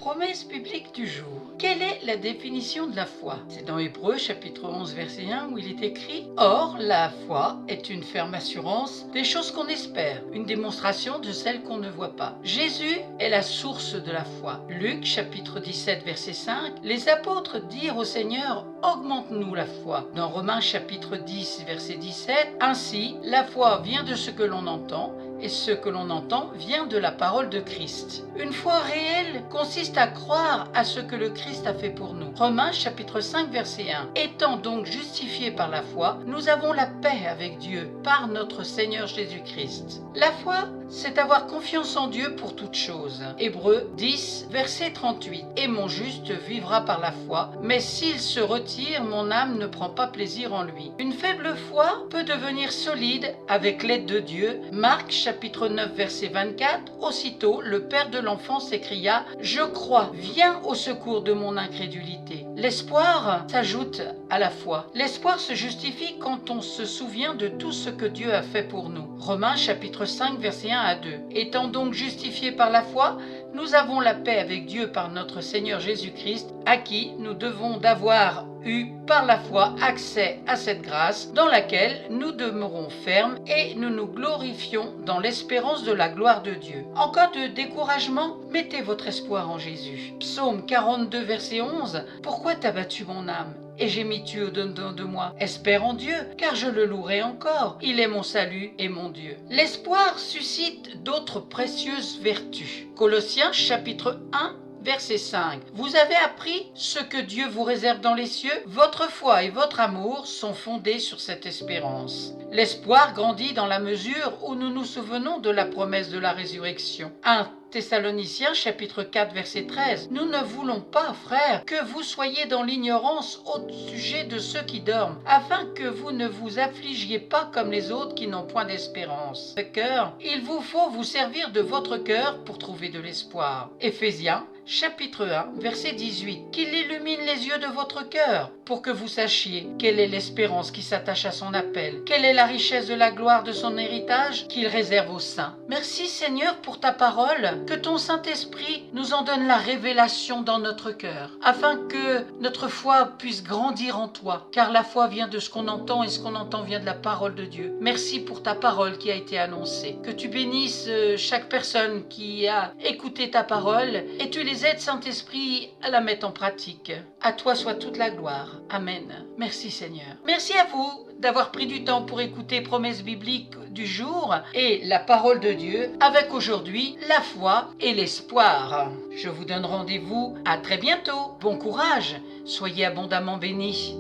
Promesse biblique du jour. Quelle est la définition de la foi? C'est dans Hébreux chapitre 11 verset 1 où il est écrit: Or, la foi est une ferme assurance des choses qu'on espère, une démonstration de celles qu'on ne voit pas. Jésus est la source de la foi. Luc chapitre 17 verset 5, les apôtres dirent au Seigneur: Augmente-nous la foi. Dans Romains chapitre 10 verset 17, ainsi la foi vient de ce que l'on entend, et ce que l'on entend vient de la parole de Christ. Une foi réelle consiste à croire à ce que le Christ a fait pour nous. Romains chapitre 5 verset 1. Étant donc justifiés par la foi, nous avons la paix avec Dieu par notre Seigneur Jésus-Christ. La foi, c'est avoir confiance en Dieu pour toute chose. Hébreux 10 verset 38. Et mon juste vivra par la foi, mais s'il se retire, mon âme ne prend pas plaisir en lui. Une faible foi peut devenir solide avec l'aide de Dieu. Marc chapitre 9 verset 24. Aussitôt, le père de l'enfant s'écria: Je crois, viens au secours de mon incrédulité. L'espoir s'ajoute à la foi. L'espoir se justifie quand on se souvient de tout ce que Dieu a fait pour nous. Romains chapitre 5 verset 1 à 2. Étant donc justifiés par la foi, nous avons la paix avec Dieu par notre Seigneur Jésus-Christ, à qui nous devons d'avoir eu par la foi accès à cette grâce dans laquelle nous demeurons fermes et nous nous glorifions dans l'espérance de la gloire de Dieu. En cas de découragement, mettez votre espoir en Jésus. Psaume 42 verset 11. Pourquoi t'as battu mon âme et gémis-tu au-dedans de moi? Espère en Dieu, car je le louerai encore. Il est mon salut et mon Dieu. L'espoir suscite d'autres précieuses vertus. Colossiens chapitre 1 verset 5. Vous avez appris ce que Dieu vous réserve dans les cieux. Votre foi et votre amour sont fondés sur cette espérance. L'espoir grandit dans la mesure où nous nous souvenons de la promesse de la résurrection. 1 Thessaloniciens chapitre 4 verset 13. Nous ne voulons pas, frères, que vous soyez dans l'ignorance au sujet de ceux qui dorment, afin que vous ne vous affligiez pas comme les autres qui n'ont point d'espérance. Ce cœur, il vous faut vous servir de votre cœur pour trouver de l'espoir. Éphésiens chapitre 1 verset 18. Qu'il illumine les yeux de votre cœur pour que vous sachiez quelle est l'espérance qui s'attache à son appel, quelle est la richesse de la gloire de son héritage qu'il réserve aux saints. Merci Seigneur pour ta parole, que ton Saint-Esprit nous en donne la révélation dans notre cœur, afin que notre foi puisse grandir en toi, car la foi vient de ce qu'on entend et ce qu'on entend vient de la parole de Dieu. Merci pour ta parole qui a été annoncée. Que tu bénisses chaque personne qui a écouté ta parole et tu les aides, Saint-Esprit, à la mettre en pratique. À toi soit toute la gloire. Amen. Merci Seigneur. Merci à vous d'avoir pris du temps pour écouter Promesse biblique du jour et la parole de Dieu avec aujourd'hui la foi et l'espoir. Je vous donne rendez-vous à très bientôt. Bon courage. Soyez abondamment bénis.